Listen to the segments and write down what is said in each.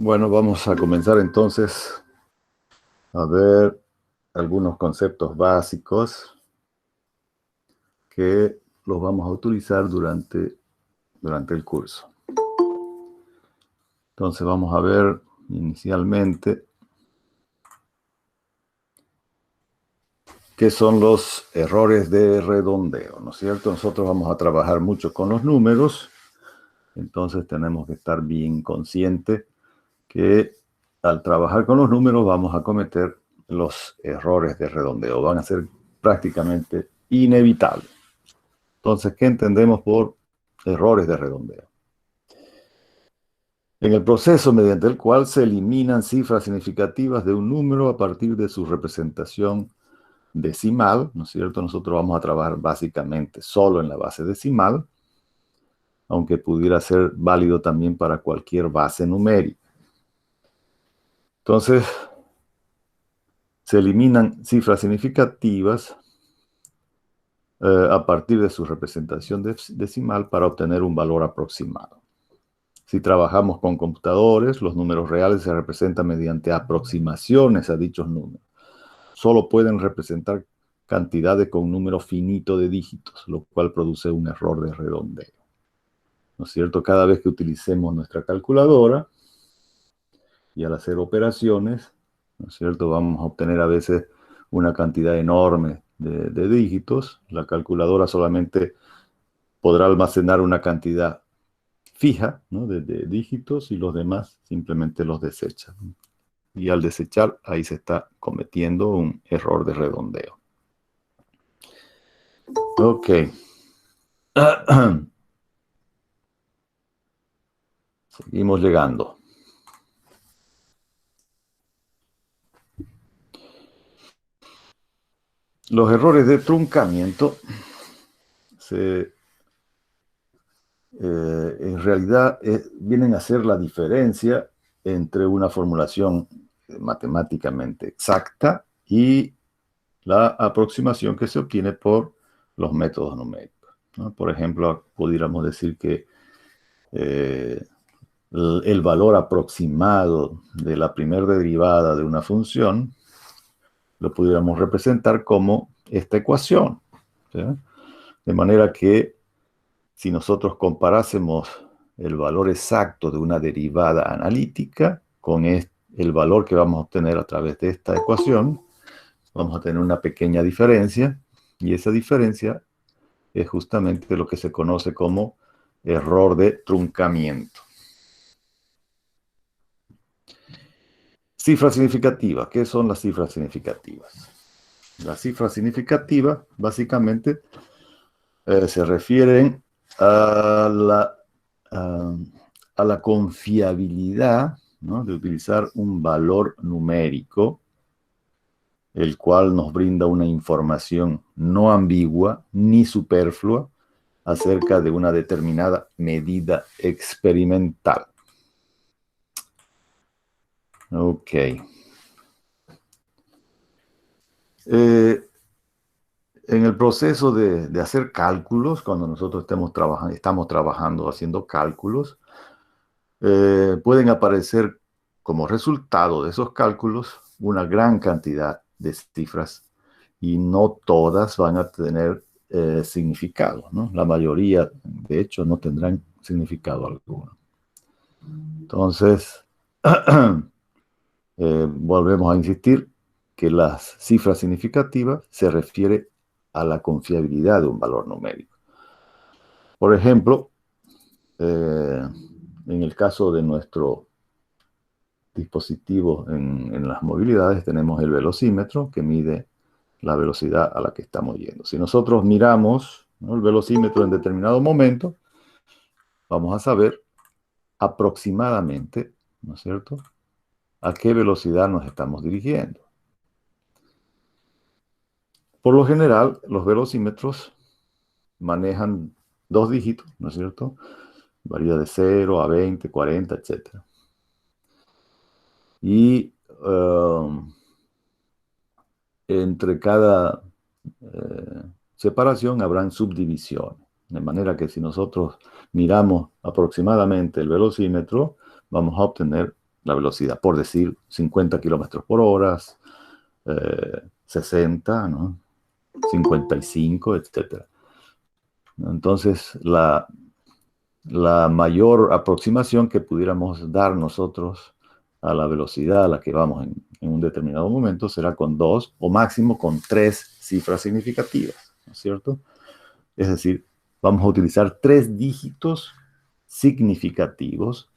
Bueno, vamos a comenzar entonces a ver algunos conceptos básicos que los vamos a utilizar durante el curso. Entonces vamos a ver inicialmente qué son los errores de redondeo, ¿no es cierto? Nosotros vamos a trabajar mucho con los números, entonces tenemos que estar bien conscientes que al trabajar con los números vamos a cometer los errores de redondeo. Van a ser prácticamente inevitables. Entonces, ¿qué entendemos por errores de redondeo? En el proceso mediante el cual se eliminan cifras significativas de un número a partir de su representación decimal, ¿no es cierto? Nosotros vamos a trabajar básicamente solo en la base decimal, aunque pudiera ser válido también para cualquier base numérica. Entonces, se eliminan cifras significativas a partir de su representación decimal para obtener un valor aproximado. Si trabajamos con computadores, los números reales se representan mediante aproximaciones a dichos números. Solo pueden representar cantidades con un número finito de dígitos, lo cual produce un error de redondeo. ¿No es cierto? Cada vez que utilicemos nuestra calculadora y al hacer operaciones, ¿no es cierto? Vamos a obtener a veces una cantidad enorme de dígitos. La calculadora solamente podrá almacenar una cantidad fija, ¿no? de dígitos, y los demás simplemente los desecha. Y al desechar, ahí se está cometiendo un error de redondeo. Ok. Seguimos llegando. Los errores de truncamiento en realidad vienen a ser la diferencia entre una formulación matemáticamente exacta y la aproximación que se obtiene por los métodos numéricos, ¿no? Por ejemplo, pudiéramos decir que el valor aproximado de la primera derivada de una función lo pudiéramos representar como esta ecuación, ¿sí? De manera que si nosotros comparásemos el valor exacto de una derivada analítica con el valor que vamos a obtener a través de esta ecuación, vamos a tener una pequeña diferencia, y esa diferencia es justamente lo que se conoce como error de truncamiento. Cifras significativas. ¿Qué son las cifras significativas? Las cifras significativas básicamente se refieren a la confiabilidad, ¿no? de utilizar un valor numérico, el cual nos brinda una información no ambigua ni superflua acerca de una determinada medida experimental. Ok. En el proceso de hacer cálculos, cuando nosotros estamos trabajando haciendo cálculos, pueden aparecer como resultado de esos cálculos una gran cantidad de cifras, y no todas van a tener significado, ¿no? La mayoría, de hecho, no tendrán significado alguno. Entonces, volvemos a insistir que las cifras significativas se refiere a la confiabilidad de un valor numérico. Por ejemplo, en el caso de nuestro dispositivo en las movilidades, tenemos el velocímetro que mide la velocidad a la que estamos yendo. Si nosotros miramos, ¿no?, el velocímetro en determinado momento, vamos a saber aproximadamente, ¿no es cierto?, a qué velocidad nos estamos dirigiendo. Por lo general, los velocímetros manejan 2 dígitos, ¿no es cierto? Varía de 0 a 20, 40, etc. Y entre cada separación habrán subdivisiones. De manera que si nosotros miramos aproximadamente el velocímetro, vamos a obtener la velocidad, por decir 50 kilómetros por hora, 60, ¿no? 55, etc. Entonces, la mayor aproximación que pudiéramos dar nosotros a la velocidad a la que vamos en un determinado momento será con 2 o máximo con 3 cifras significativas, ¿no es cierto? Es decir, vamos a utilizar 3 dígitos significativos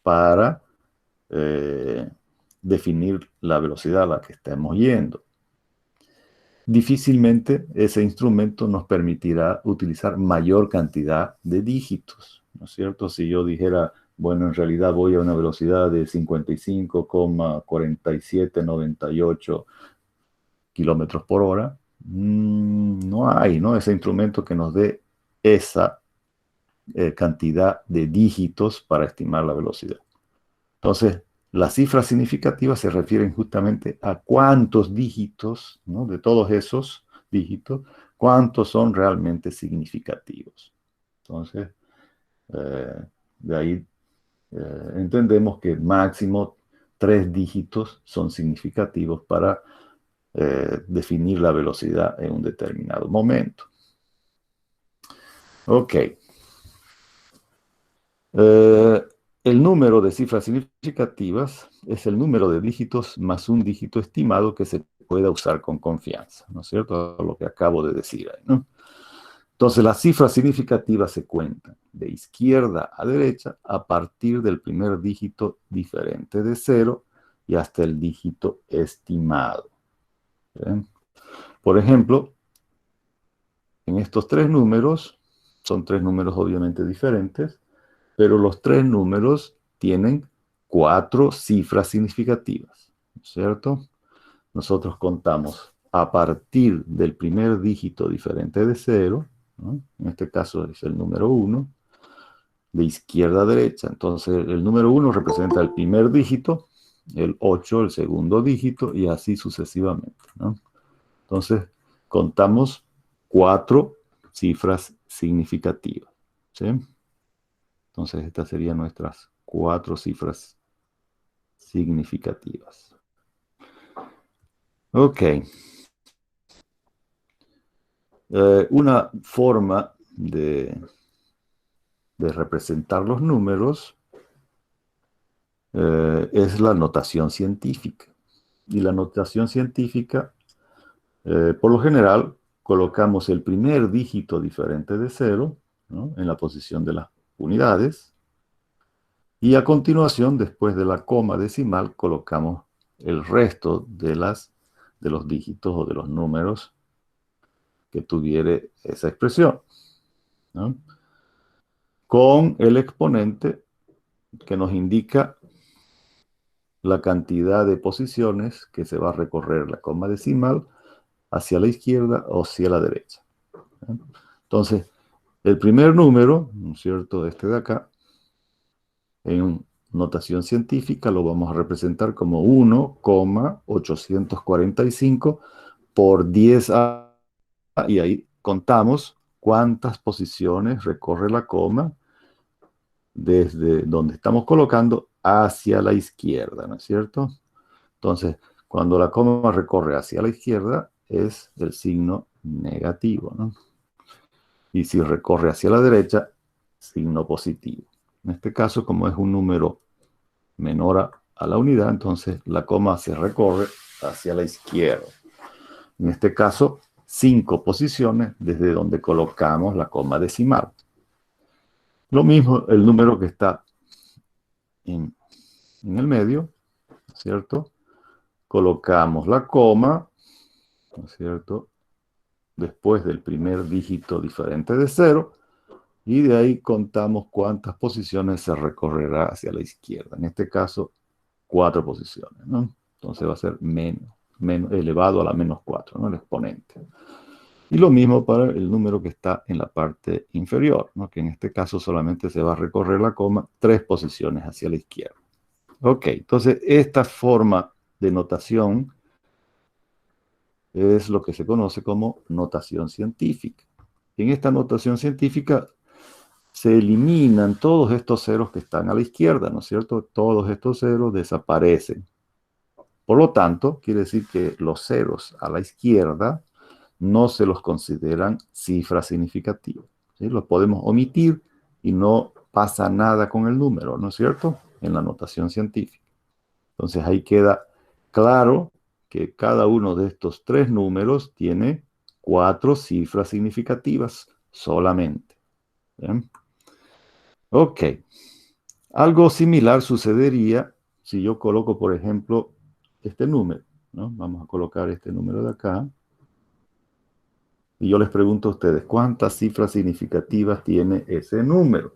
para definir la velocidad a la que estemos yendo. Difícilmente ese instrumento nos permitirá utilizar mayor cantidad de dígitos, ¿no es cierto? Si yo dijera, bueno, en realidad voy a una velocidad de 55,4798 kilómetros por hora, no hay, ¿no? Ese instrumento que nos dé esa cantidad de dígitos para estimar la velocidad. Entonces, las cifras significativas se refieren justamente a cuántos dígitos, ¿no? De todos esos dígitos, cuántos son realmente significativos. Entonces, de ahí entendemos que máximo 3 dígitos son significativos para definir la velocidad en un determinado momento. Ok. El número de cifras significativas es el número de dígitos más un dígito estimado que se pueda usar con confianza, ¿no es cierto? Lo que acabo de decir ahí, ¿no? Entonces, las cifras significativas se cuentan de izquierda a derecha a partir del primer dígito diferente de 0 y hasta el dígito estimado. ¿Bien? Por ejemplo, en estos 3 números, son 3 números obviamente diferentes, pero los 3 números tienen 4 cifras significativas, ¿cierto? Nosotros contamos a partir del primer dígito diferente de 0, ¿no? En este caso es el número 1, de izquierda a derecha. Entonces el número 1 representa el primer dígito, el 8 el segundo dígito y así sucesivamente, ¿no? Entonces contamos 4 cifras significativas, ¿sí? Entonces, estas serían nuestras 4 cifras significativas. Ok. Una forma de representar los números es la notación científica. Y la notación científica, por lo general, colocamos el primer dígito diferente de 0, ¿no? En la posición de las unidades. Y a continuación, después de la coma decimal, colocamos el resto de los dígitos o de los números que tuviere esa expresión, ¿no? Con el exponente que nos indica la cantidad de posiciones que se va a recorrer la coma decimal hacia la izquierda o hacia la derecha, ¿no? Entonces, el primer número, ¿no es cierto?, este de acá, en notación científica lo vamos a representar como 1,845 por 10A, y ahí contamos cuántas posiciones recorre la coma desde donde estamos colocando hacia la izquierda, ¿no es cierto? Entonces, cuando la coma recorre hacia la izquierda es el signo negativo, ¿no? Y si recorre hacia la derecha, signo positivo. En este caso, como es un número menor a la unidad, entonces la coma se recorre hacia la izquierda. En este caso, 5 posiciones desde donde colocamos la coma decimal. Lo mismo el número que está en el medio, ¿cierto? Colocamos la coma, ¿no es cierto?, después del primer dígito diferente de 0, y de ahí contamos cuántas posiciones se recorrerá hacia la izquierda. En este caso, 4 posiciones, ¿no? Entonces va a ser menos elevado a la menos 4, ¿no? El exponente. Y lo mismo para el número que está en la parte inferior, ¿no? Que en este caso solamente se va a recorrer la coma 3 posiciones hacia la izquierda. Ok, entonces esta forma de notación es lo que se conoce como notación científica. En esta notación científica se eliminan todos estos ceros que están a la izquierda, ¿no es cierto? Todos estos ceros desaparecen. Por lo tanto, quiere decir que los ceros a la izquierda no se los consideran cifras significativas, ¿sí? Los podemos omitir y no pasa nada con el número, ¿no es cierto? En la notación científica. Entonces ahí queda claro que cada uno de estos tres números tiene 4 cifras significativas solamente. ¿Bien? Ok. Algo similar sucedería si yo coloco, por ejemplo, este número, ¿no? Vamos a colocar este número de acá. Y yo les pregunto a ustedes, ¿cuántas cifras significativas tiene ese número?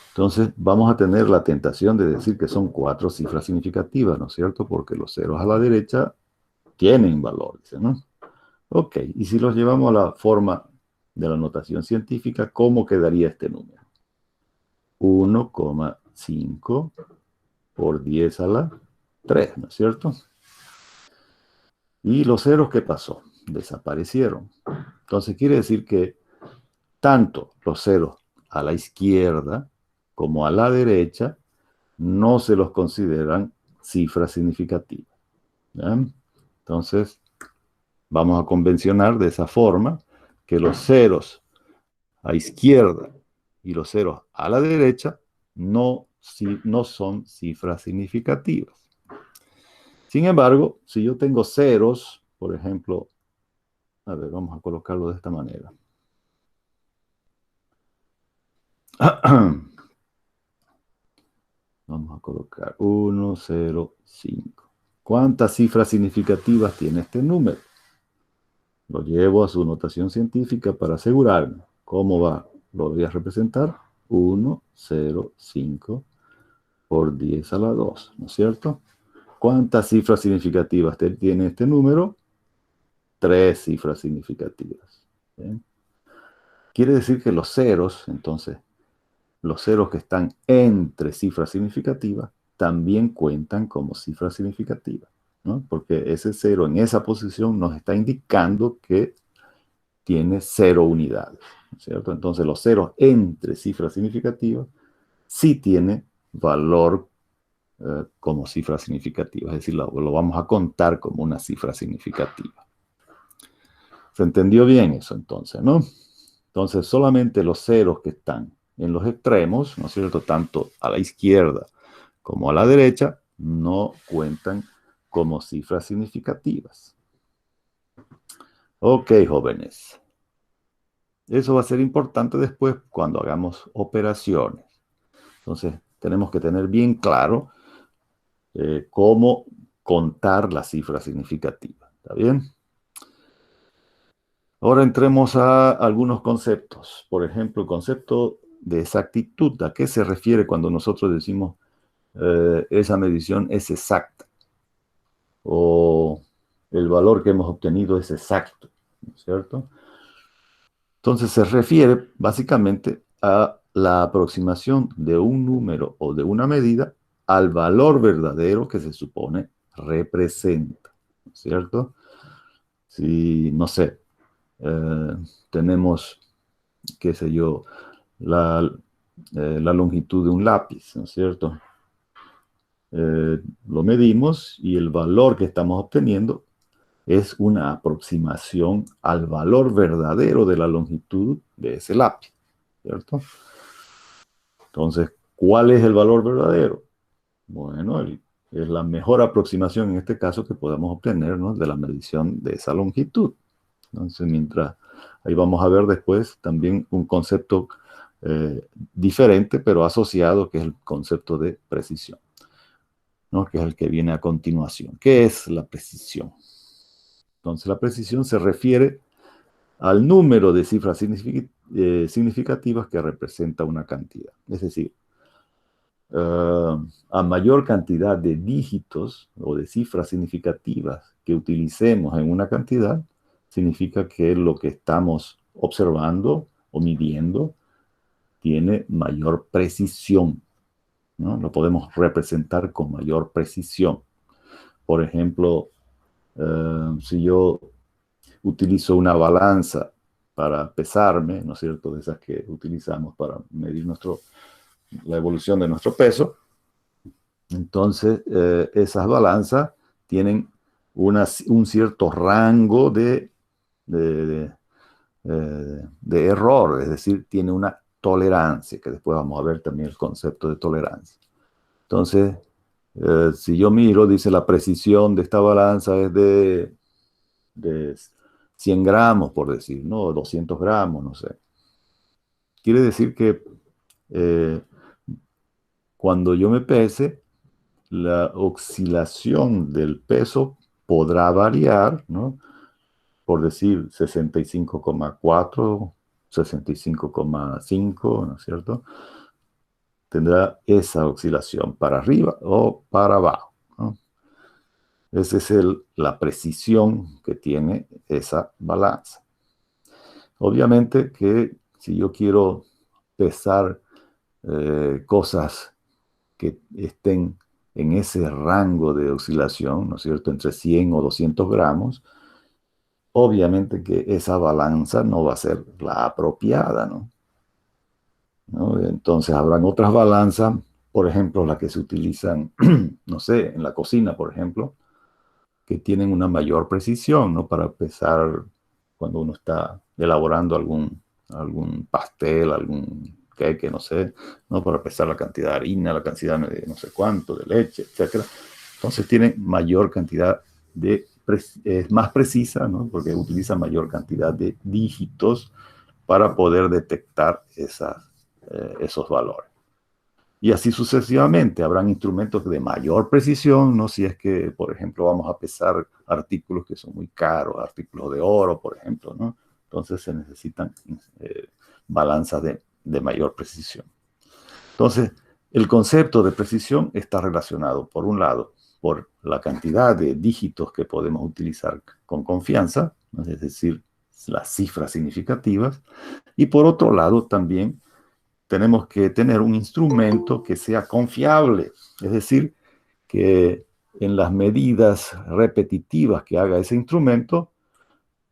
Entonces, vamos a tener la tentación de decir que son 4 cifras significativas, ¿no es cierto? Porque los ceros a la derecha tienen valor, ¿no? Ok, y si los llevamos a la forma de la notación científica, ¿cómo quedaría este número? 1,5 por 10 a la 3, ¿no es cierto? ¿Y los ceros qué pasó? Desaparecieron. Entonces quiere decir que tanto los ceros a la izquierda como a la derecha no se los consideran cifras significativas. ¿Ya? Entonces, vamos a convencionar de esa forma que los ceros a izquierda y los ceros a la derecha no son cifras significativas. Sin embargo, si yo tengo ceros, por ejemplo, a ver, vamos a colocarlo de esta manera. Vamos a colocar 1, 0, 5. ¿Cuántas cifras significativas tiene este número? Lo llevo a su notación científica para asegurarme. ¿Cómo va? Lo voy a representar. 1, 0, 5 por 10 a la 2, ¿no es cierto? ¿Cuántas cifras significativas tiene este número? 3 cifras significativas. ¿Bien? Quiere decir que los ceros, entonces, los ceros que están entre cifras significativas, también cuentan como cifras significativas, ¿no? Porque ese cero en esa posición nos está indicando que tiene 0 unidades, ¿cierto? Entonces los ceros entre cifras significativas sí tiene valor como cifra significativa, es decir, lo vamos a contar como una cifra significativa. ¿Se entendió bien eso entonces, no? Entonces solamente los ceros que están en los extremos, ¿no es cierto? Tanto a la izquierda como a la derecha, no cuentan como cifras significativas. Ok, jóvenes. Eso va a ser importante después cuando hagamos operaciones. Entonces, tenemos que tener bien claro cómo contar la cifra significativa. ¿Está bien? Ahora entremos a algunos conceptos. Por ejemplo, el concepto de exactitud. ¿A qué se refiere cuando nosotros decimos esa medición es exacta? O el valor que hemos obtenido es exacto, ¿no es cierto? Entonces se refiere básicamente a la aproximación de un número o de una medida al valor verdadero que se supone representa, ¿no es cierto? Si, no sé, tenemos, qué sé yo, la, la longitud de un lápiz, ¿no es cierto? Lo medimos y el valor que estamos obteniendo es una aproximación al valor verdadero de la longitud de ese lápiz, ¿cierto? Entonces, ¿cuál es el valor verdadero? Bueno, es la mejor aproximación en este caso que podemos obtener, ¿no?, de la medición de esa longitud. Entonces, mientras ahí vamos a ver después también un concepto diferente, pero asociado, que es el concepto de precisión, ¿no?, que es el que viene a continuación. ¿Qué es la precisión? Entonces, la precisión se refiere al número de cifras significativas que representa una cantidad. Es decir, a mayor cantidad de dígitos o de cifras significativas que utilicemos en una cantidad, significa que lo que estamos observando o midiendo tiene mayor precisión, ¿no? Lo podemos representar con mayor precisión. Por ejemplo, si yo utilizo una balanza para pesarme, ¿no es cierto?, de esas que utilizamos para medir la evolución de nuestro peso. Entonces, esas balanzas tienen un cierto rango de error, es decir, tiene una tolerancia, que después vamos a ver también el concepto de tolerancia. Entonces, si yo miro, dice la precisión de esta balanza es de 100 gramos, por decir, ¿no? 200 gramos, no sé. Quiere decir que cuando yo me pese, la oscilación del peso podrá variar, ¿no? Por decir 65,4, 65,5, ¿no es cierto? Tendrá esa oscilación para arriba o para abajo, ¿no? Esa es la precisión que tiene esa balanza. Obviamente que si yo quiero pesar cosas que estén en ese rango de oscilación, ¿no es cierto?, entre 100 o 200 gramos, obviamente que esa balanza no va a ser la apropiada, ¿no? Entonces habrán otras balanzas, por ejemplo, las que se utilizan, no sé, en la cocina, por ejemplo, que tienen una mayor precisión, ¿no? Para pesar cuando uno está elaborando algún pastel, algún queque, no sé, ¿no? Para pesar la cantidad de harina, la cantidad de no sé cuánto, de leche, etcétera. Entonces tienen mayor cantidad es más precisa, ¿no? Porque utiliza mayor cantidad de dígitos para poder detectar esos valores. Y así sucesivamente, habrán instrumentos de mayor precisión, ¿no? Si es que, por ejemplo, vamos a pesar artículos que son muy caros, artículos de oro, por ejemplo, ¿no? Entonces se necesitan balanzas de mayor precisión. Entonces, el concepto de precisión está relacionado, por un lado, por la cantidad de dígitos que podemos utilizar con confianza, ¿no? Es decir, las cifras significativas, y por otro lado también tenemos que tener un instrumento que sea confiable, es decir, que en las medidas repetitivas que haga ese instrumento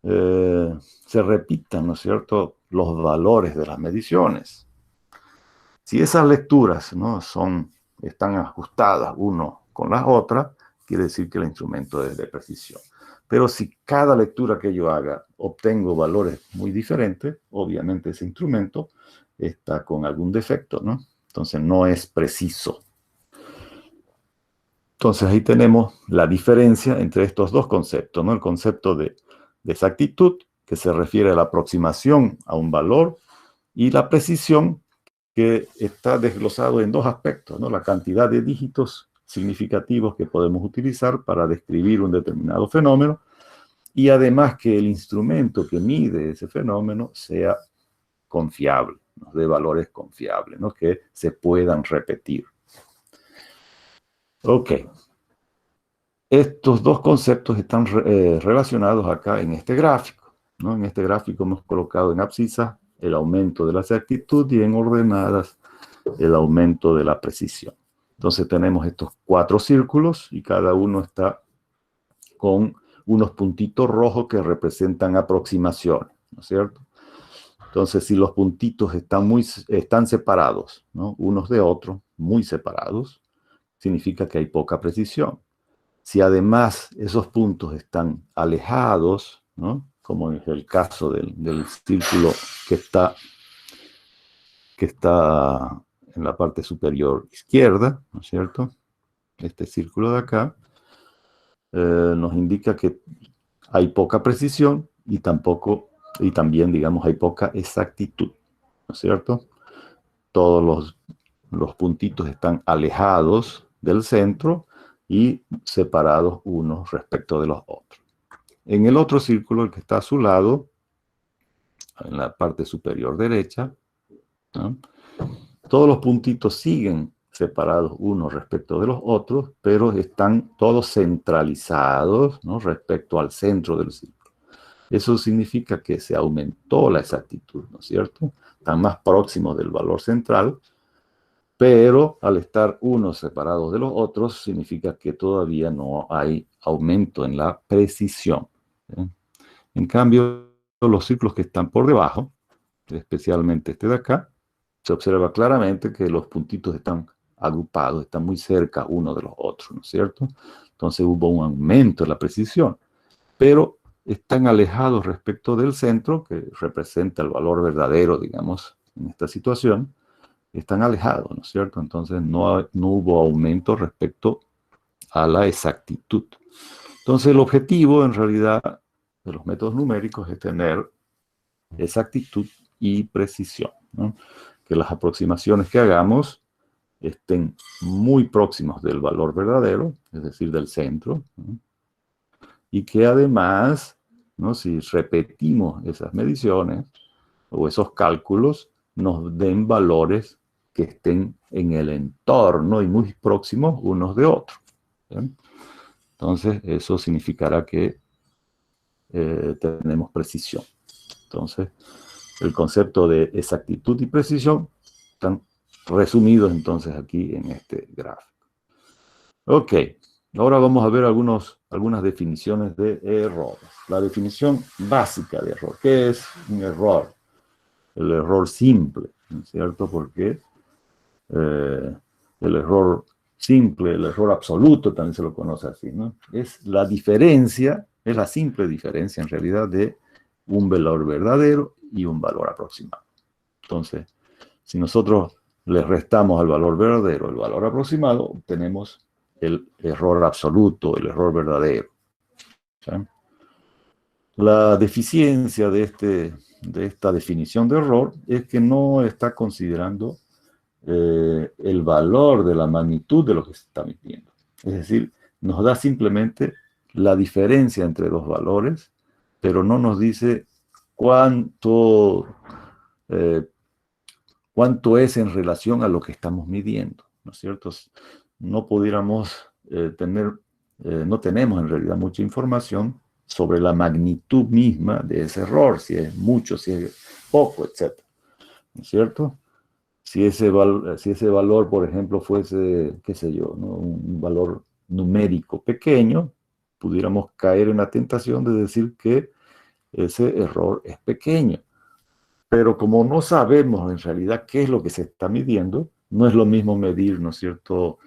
se repitan, ¿no es cierto?, los valores de las mediciones. Si esas lecturas, ¿no?, están ajustadas uno con las otras, quiere decir que el instrumento es de precisión. Pero si cada lectura que yo haga obtengo valores muy diferentes, obviamente ese instrumento está con algún defecto, ¿no? Entonces no es preciso. Entonces ahí tenemos la diferencia entre estos dos conceptos, ¿no? El concepto de exactitud, que se refiere a la aproximación a un valor, y la precisión, que está desglosado en dos aspectos, ¿no? La cantidad de dígitos significativos que podemos utilizar para describir un determinado fenómeno, y además que el instrumento que mide ese fenómeno sea confiable, ¿no?, de valores confiables, ¿no?, que se puedan repetir. Ok. Estos dos conceptos están relacionados acá en este gráfico, ¿no? En este gráfico hemos colocado en abscisas el aumento de la exactitud y en ordenadas el aumento de la precisión. Entonces tenemos estos 4 círculos y cada uno está con unos puntitos rojos que representan aproximaciones, ¿no es cierto? Entonces, si los puntitos están separados, ¿no?, unos de otros, muy separados, significa que hay poca precisión. Si además esos puntos están alejados, ¿no?, como es el caso del círculo que está en la parte superior izquierda, ¿no es cierto? Este círculo de acá nos indica que hay poca precisión y también, digamos, hay poca exactitud, ¿no es cierto? Todos los puntitos están alejados del centro y separados unos respecto de los otros. En el otro círculo, el que está a su lado, en la parte superior derecha, ¿no?, todos los puntitos siguen separados unos respecto de los otros, pero están todos centralizados, ¿no?, respecto al centro del círculo. Eso significa que se aumentó la exactitud, ¿no es cierto? Están más próximos del valor central, pero al estar unos separados de los otros, significa que todavía no hay aumento en la precisión, ¿eh? En cambio, los círculos que están por debajo, especialmente este de acá, se observa claramente que los puntitos están agrupados, están muy cerca uno de los otros, ¿no es cierto? Entonces hubo un aumento en la precisión, pero están alejados respecto del centro, que representa el valor verdadero, digamos, en esta situación, están alejados, ¿no es cierto? Entonces no hubo aumento respecto a la exactitud. Entonces el objetivo, en realidad, de los métodos numéricos es tener exactitud y precisión, ¿no? Que las aproximaciones que hagamos estén muy próximos del valor verdadero, es decir, del centro, ¿no? Y que además, ¿no?, si repetimos esas mediciones o esos cálculos, nos den valores que estén en el entorno y muy próximos unos de otros. ¿Bien? Entonces, eso significará que tenemos precisión. Entonces, el concepto de exactitud y precisión están resumidos entonces aquí en este gráfico. Ok, ahora vamos a ver algunas definiciones de error. La definición básica de error. ¿Qué es un error? El error simple, ¿no es cierto? Porque el error simple, el error absoluto también se lo conoce así, ¿no? Es la diferencia, es la simple diferencia en realidad de un valor verdadero y un valor aproximado. Entonces, si nosotros le restamos al valor verdadero el valor aproximado, obtenemos el error absoluto, el error verdadero. ¿Sí? La deficiencia de esta definición de error es que no está considerando el valor de la magnitud de lo que se está midiendo. Es decir, nos da simplemente la diferencia entre dos valores, pero no nos dice cuánto es en relación a lo que estamos midiendo, ¿no es cierto? No pudiéramos no tenemos en realidad mucha información sobre la magnitud misma de ese error, si es mucho, si es poco, etc. ¿No es cierto? Si ese valor, por ejemplo, fuese, qué sé yo, ¿no?, un valor numérico pequeño, pudiéramos caer en la tentación de decir que ese error es pequeño. Pero como no sabemos en realidad qué es lo que se está midiendo, no es lo mismo medir, ¿no es cierto?,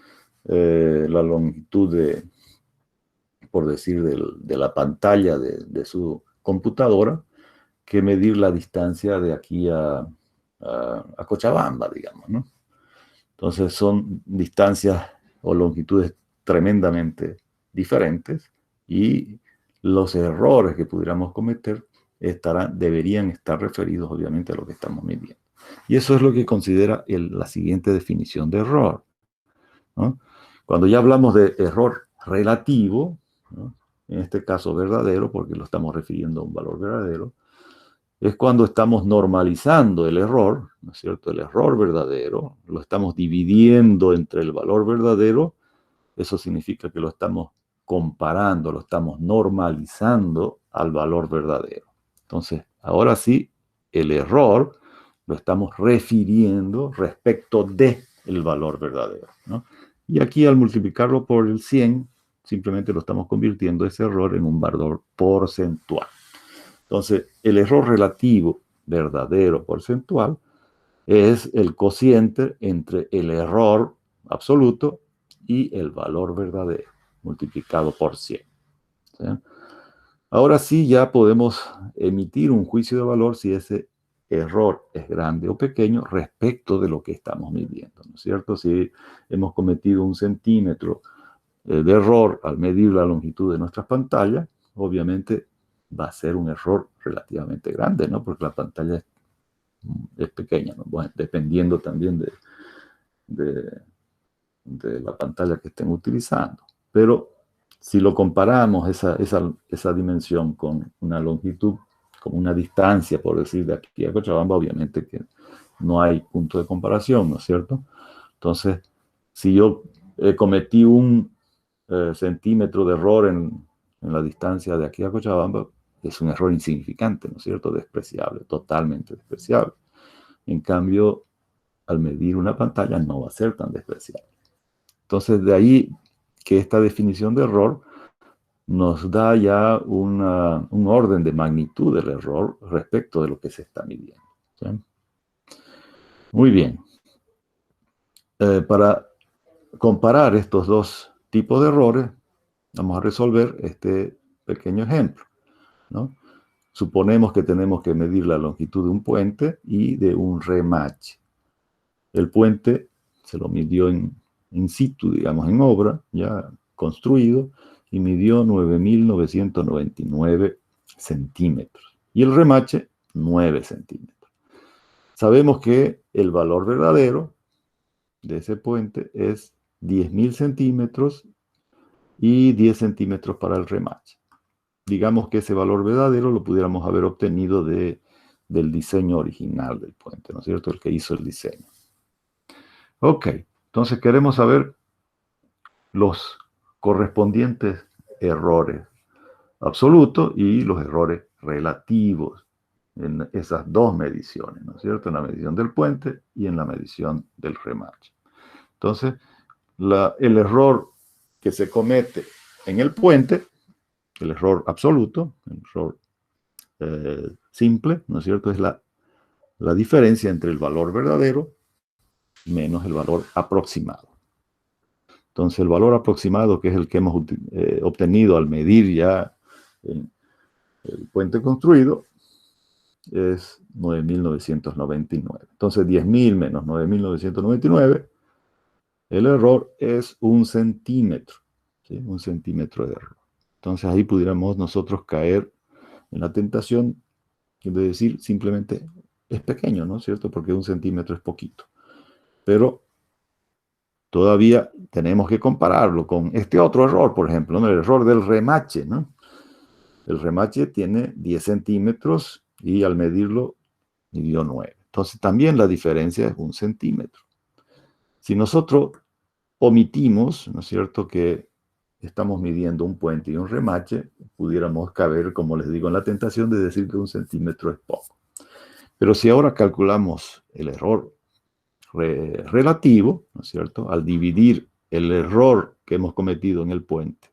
la longitud por decir, de la pantalla de su computadora, que medir la distancia de aquí a Cochabamba, digamos, ¿no? Entonces son distancias o longitudes tremendamente diferentes y los errores que pudiéramos cometer deberían estar referidos obviamente a lo que estamos midiendo. Y eso es lo que considera la siguiente definición de error, ¿no? Cuando ya hablamos de error relativo, ¿no?, en este caso verdadero, porque lo estamos refiriendo a un valor verdadero, es cuando estamos normalizando el error, ¿no es cierto? El error verdadero, lo estamos dividiendo entre el valor verdadero, eso significa que lo estamos comparando, lo estamos normalizando al valor verdadero. Entonces, ahora sí, el error lo estamos refiriendo respecto del valor verdadero, ¿no? Y aquí al multiplicarlo por el 100, simplemente lo estamos convirtiendo ese error en un valor porcentual. Entonces, el error relativo verdadero porcentual es el cociente entre el error absoluto y el valor verdadero, multiplicado por 100. ¿Sí? Ahora sí ya podemos emitir un juicio de valor si ese error es grande o pequeño respecto de lo que estamos midiendo, ¿no es cierto? Si hemos cometido 1 centímetro de error al medir la longitud de nuestras pantallas, obviamente va a ser un error relativamente grande, ¿no? Porque la pantalla es pequeña, ¿no? Bueno, dependiendo también de la pantalla que estén utilizando. Pero si lo comparamos esa dimensión con una longitud, con una distancia, por decir, de aquí a Cochabamba, obviamente que no hay punto de comparación, ¿no es cierto? Entonces, si yo cometí 1 centímetro de error en la distancia de aquí a Cochabamba, es un error insignificante, ¿no es cierto? Despreciable, totalmente despreciable. En cambio, al medir una pantalla no va a ser tan despreciable. Entonces, de ahí que esta definición de error nos da ya un orden de magnitud del error respecto de lo que se está midiendo. ¿Sí? Muy bien. Para comparar estos dos tipos de errores, vamos a resolver este pequeño ejemplo, ¿no? Suponemos que tenemos que medir la longitud de un puente y de un remache. El puente se lo midió in situ, digamos, en obra, ya construido, y midió 9.999 centímetros. Y el remache, 9 centímetros. Sabemos que el valor verdadero de ese puente es 10.000 centímetros y 10 centímetros para el remache. Digamos que ese valor verdadero lo pudiéramos haber obtenido del diseño original del puente, ¿no es cierto? El que hizo el diseño. Ok, entonces queremos saber los correspondientes errores absolutos y los errores relativos en esas dos mediciones, ¿no es cierto? En la medición del puente y en la medición del remache. Entonces, el error que se comete en el puente, el error absoluto, el error simple, ¿no es cierto? Es la diferencia entre el valor verdadero menos el valor aproximado. Entonces, el valor aproximado, que es el que hemos obtenido al medir ya el puente construido, es 9.999. Entonces, 10.000 menos 9.999, el error es 1 centímetro, ¿sí? 1 centímetro de error. Entonces, ahí pudiéramos nosotros caer en la tentación de decir simplemente es pequeño, ¿no es cierto? Porque 1 centímetro es poquito. Pero todavía tenemos que compararlo con este otro error, por ejemplo, ¿no? El error del remache, ¿no? El remache tiene 10 centímetros y al medirlo midió 9. Entonces también la diferencia es 1 centímetro. Si nosotros omitimos, ¿no es cierto?, que estamos midiendo un puente y un remache, pudiéramos caber, como les digo, en la tentación de decir que 1 centímetro es poco. Pero si ahora calculamos el error relativo, ¿no es cierto?, al dividir el error que hemos cometido en el puente,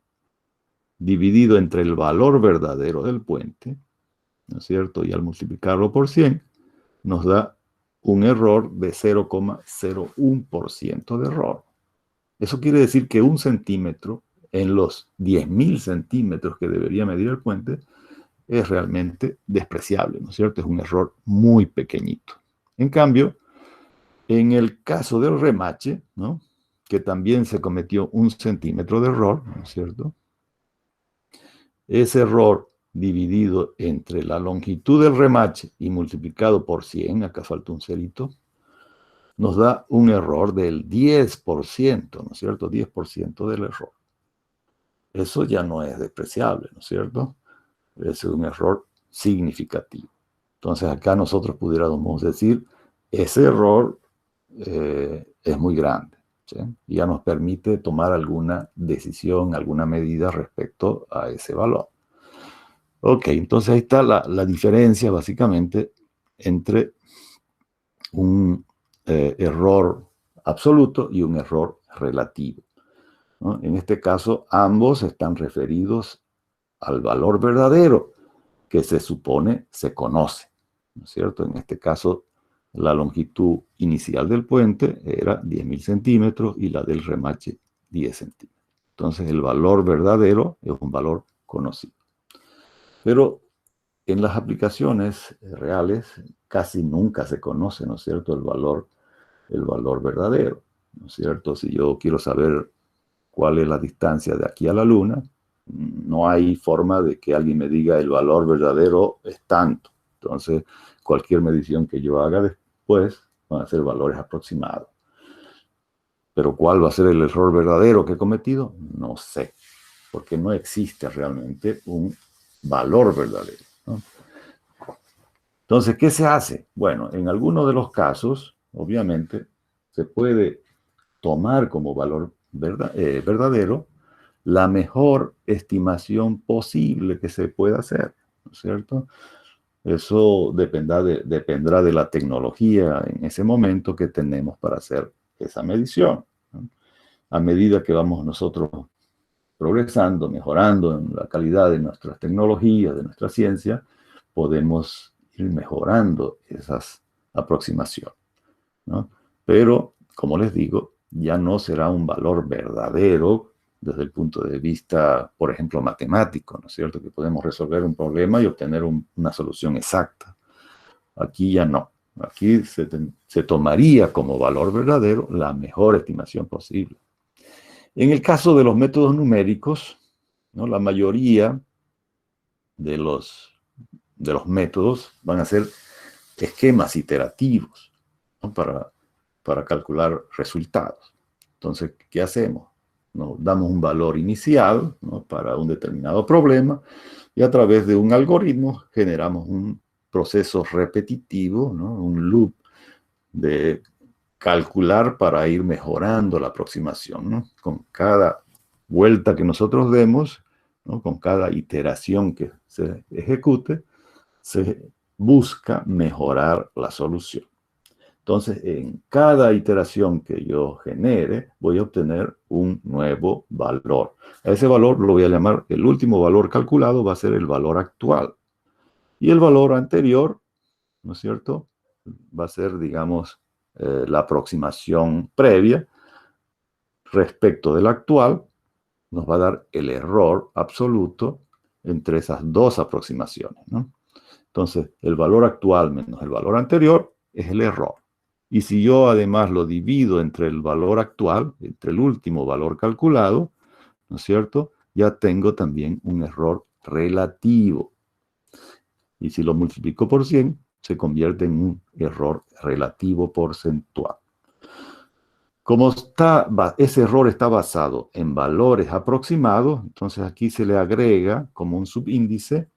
dividido entre el valor verdadero del puente, ¿no es cierto?, y al multiplicarlo por 100, nos da un error de 0,01% de error. Eso quiere decir que 1 centímetro en los 10.000 centímetros que debería medir el puente es realmente despreciable, ¿no es cierto? Es un error muy pequeñito. En cambio, en el caso del remache, ¿no?, que también se cometió 1 centímetro de error, ¿no es cierto?, ese error dividido entre la longitud del remache y multiplicado por 100, acá falta un cerito, nos da un error del 10%, ¿no es cierto? 10% del error. Eso ya no es despreciable, ¿no es cierto? Es un error significativo. Entonces acá nosotros pudiéramos decir, ese error es muy grande, ¿sí? Y ya nos permite tomar alguna decisión, alguna medida respecto a ese valor. Ok, entonces ahí está la diferencia básicamente entre un error absoluto y un error relativo, ¿no? En este caso, ambos están referidos al valor verdadero que se supone se conoce, ¿no es cierto? En este caso, la longitud inicial del puente era 10.000 centímetros y la del remache 10 centímetros. Entonces, el valor verdadero es un valor conocido. Pero en las aplicaciones reales casi nunca se conoce, ¿no es cierto?, el valor verdadero, ¿no es cierto? Si yo quiero saber cuál es la distancia de aquí a la Luna, no hay forma de que alguien me diga el valor verdadero es tanto. Entonces, cualquier medición que yo haga después van a ser valores aproximados. Pero ¿cuál va a ser el error verdadero que he cometido? No sé, porque no existe realmente un valor verdadero, ¿no? Entonces, ¿qué se hace? Bueno, en algunos de los casos, obviamente, se puede tomar como valor verdadero la mejor estimación posible que se pueda hacer, ¿no es cierto? Eso dependerá de la tecnología en ese momento que tenemos para hacer esa medición, ¿no? A medida que vamos nosotros progresando, mejorando en la calidad de nuestras tecnologías, de nuestra ciencia, podemos ir mejorando esas aproximaciones, ¿no? Pero, como les digo, ya no será un valor verdadero desde el punto de vista, por ejemplo, matemático, ¿no es cierto? Que podemos resolver un problema y obtener una solución exacta. Aquí ya no. Aquí se tomaría como valor verdadero la mejor estimación posible. En el caso de los métodos numéricos, ¿no? La mayoría de los métodos van a ser esquemas iterativos, ¿no? para calcular resultados. Entonces, ¿qué hacemos? Nos damos un valor inicial, ¿no? para un determinado problema y a través de un algoritmo generamos un proceso repetitivo, ¿no? Un loop de calcular para ir mejorando la aproximación, ¿no? Con cada vuelta que nosotros demos, ¿no? Con cada iteración que se ejecute, se busca mejorar la solución. Entonces, en cada iteración que yo genere, voy a obtener un nuevo valor. A ese valor lo voy a llamar, el último valor calculado va a ser el valor actual. Y el valor anterior, ¿no es cierto?, va a ser, digamos, la aproximación previa respecto del actual, nos va a dar el error absoluto entre esas dos aproximaciones, ¿no? Entonces, el valor actual menos el valor anterior es el error. Y si yo además lo divido entre el valor actual, entre el último valor calculado, ¿no es cierto?, ya tengo también un error relativo. Y si lo multiplico por 100, se convierte en un error relativo porcentual. Como ese error está basado en valores aproximados, entonces aquí se le agrega como un subíndice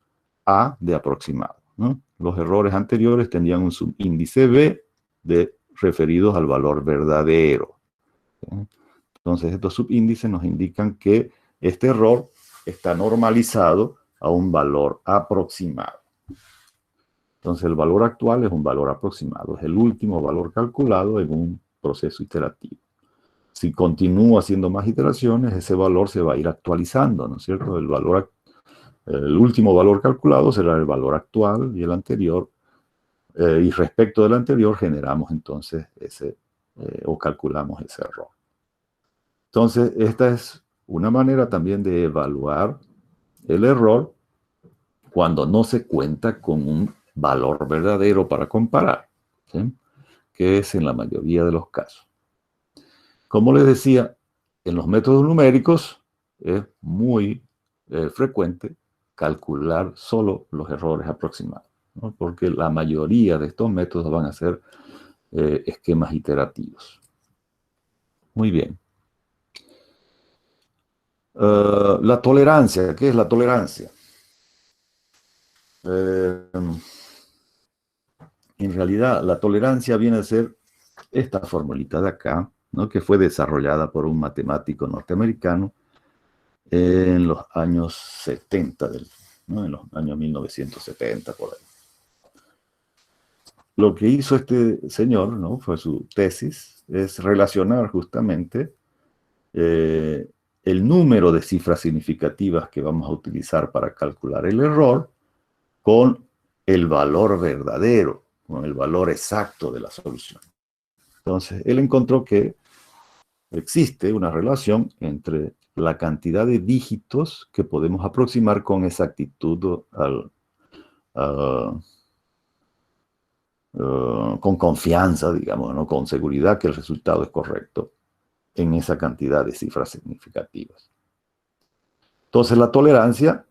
A de aproximado, ¿no? Los errores anteriores tendrían un subíndice B referidos al valor verdadero, ¿sí? Entonces estos subíndices nos indican que este error está normalizado a un valor aproximado. Entonces el valor actual es un valor aproximado, es el último valor calculado en un proceso iterativo. Si continúo haciendo más iteraciones, ese valor se va a ir actualizando, ¿no es cierto? El último valor calculado será el valor actual y el anterior, y respecto del anterior generamos entonces o calculamos ese error. Entonces, esta es una manera también de evaluar el error cuando no se cuenta con un valor verdadero para comparar, ¿sí?, que es en la mayoría de los casos. Como les decía, en los métodos numéricos es muy frecuente calcular solo los errores aproximados, ¿no? Porque la mayoría de estos métodos van a ser esquemas iterativos. Muy bien. La tolerancia, ¿qué es la tolerancia? En realidad, la tolerancia viene a ser esta formulita de acá, ¿no?, que fue desarrollada por un matemático norteamericano en los años 70, ¿no?, en los años 1970, por ahí. Lo que hizo este señor, ¿no?, fue su tesis, es relacionar justamente el número de cifras significativas que vamos a utilizar para calcular el error con el valor verdadero, con el valor exacto de la solución. Entonces, él encontró que existe una relación entre la cantidad de dígitos que podemos aproximar con exactitud con confianza, digamos, ¿no?, con seguridad que el resultado es correcto en esa cantidad de cifras significativas. Entonces, la tolerancia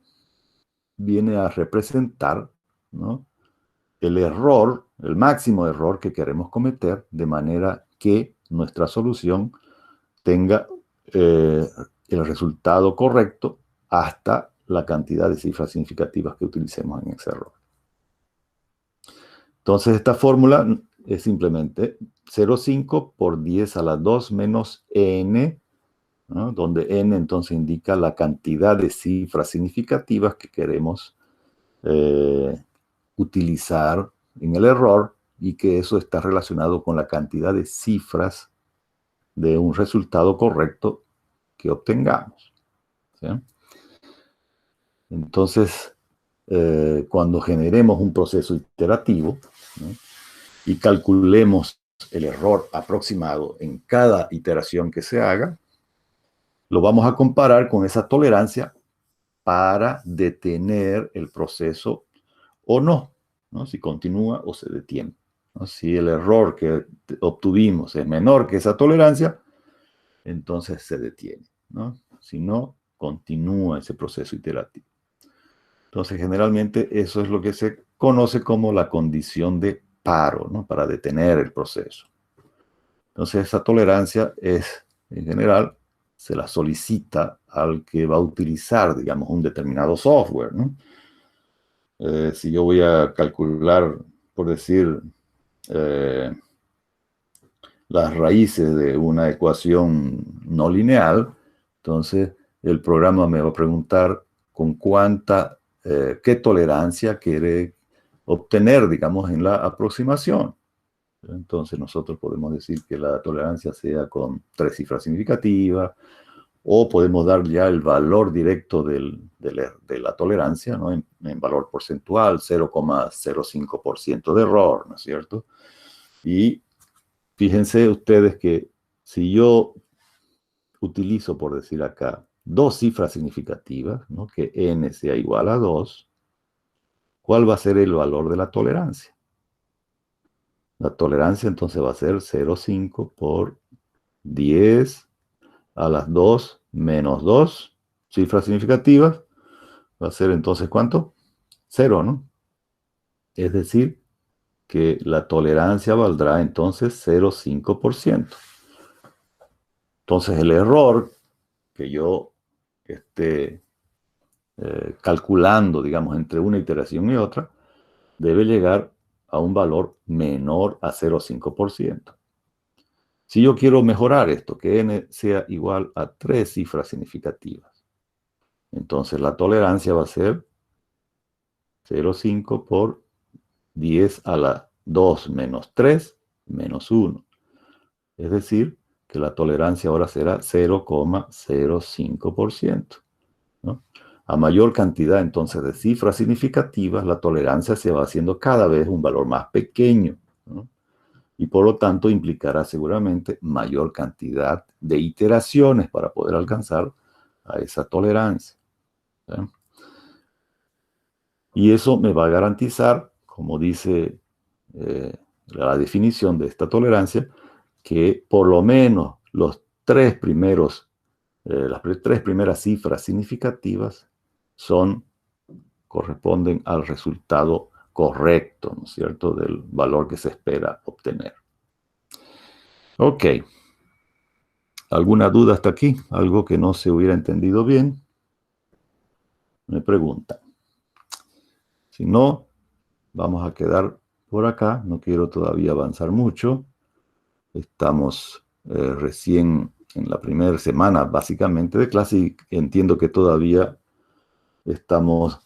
viene a representar, ¿no?, el error, el máximo error que queremos cometer, de manera que nuestra solución tenga el resultado correcto hasta la cantidad de cifras significativas que utilicemos en ese error. Entonces, esta fórmula es simplemente 0,5 por 10 a la 2 menos n, ¿no?, donde n entonces indica la cantidad de cifras significativas que queremos utilizar en el error, y que eso está relacionado con la cantidad de cifras de un resultado correcto que obtengamos. ¿sí? Entonces, cuando generemos un proceso iterativo, ¿no? Y calculemos el error aproximado en cada iteración que se haga, lo vamos a comparar con esa tolerancia para detener el proceso o no, ¿no? Si continúa o se detiene, ¿no? Si el error que obtuvimos es menor que esa tolerancia, entonces se detiene, ¿no? Si no, continúa ese proceso iterativo. Entonces, generalmente eso es lo que se conoce como la condición de paro, ¿no? Para detener el proceso. Entonces, esa tolerancia es, en general, se la solicita al que va a utilizar, digamos, un determinado software, ¿no? Si yo voy a calcular, por decir, eh, las raíces de una ecuación no lineal, entonces el programa me va a preguntar con qué tolerancia quiere obtener, digamos, en la aproximación. Entonces nosotros podemos decir que la tolerancia sea con 3 cifras significativas, o podemos dar ya el valor directo de la tolerancia, ¿no? En valor porcentual, 0,05% de error, ¿no es cierto? Y fíjense ustedes que si yo utilizo, por decir acá, 2 cifras significativas, ¿no? Que n sea igual a 2, ¿cuál va a ser el valor de la tolerancia? La tolerancia entonces va a ser 0,5 por 10 a las 2 menos 2 cifras significativas. Va a ser entonces, ¿cuánto? 0, ¿no? Es decir, que la tolerancia valdrá entonces 0,5%. Entonces el error que yo esté calculando, digamos, entre una iteración y otra, debe llegar a un valor menor a 0,5%. Si yo quiero mejorar esto, que n sea igual a 3 cifras significativas, entonces la tolerancia va a ser 0,5 por 10 a la 2 menos 3 menos 1. Es decir, que la tolerancia ahora será 0,05%, ¿no? A mayor cantidad entonces de cifras significativas, la tolerancia se va haciendo cada vez un valor más pequeño, ¿no? Y por lo tanto implicará seguramente mayor cantidad de iteraciones para poder alcanzar a esa tolerancia, ¿sí? Y eso me va a garantizar, como dice la definición de esta tolerancia, que por lo menos las 3 primeras cifras significativas corresponden al resultado correcto, ¿no es cierto?, del valor que se espera obtener. Ok. ¿Alguna duda hasta aquí? ¿Algo que no se hubiera entendido bien? Me preguntan. Si no, vamos a quedar por acá. No quiero todavía avanzar mucho. Estamos recién en la primera semana, básicamente, de clase, y entiendo que todavía estamos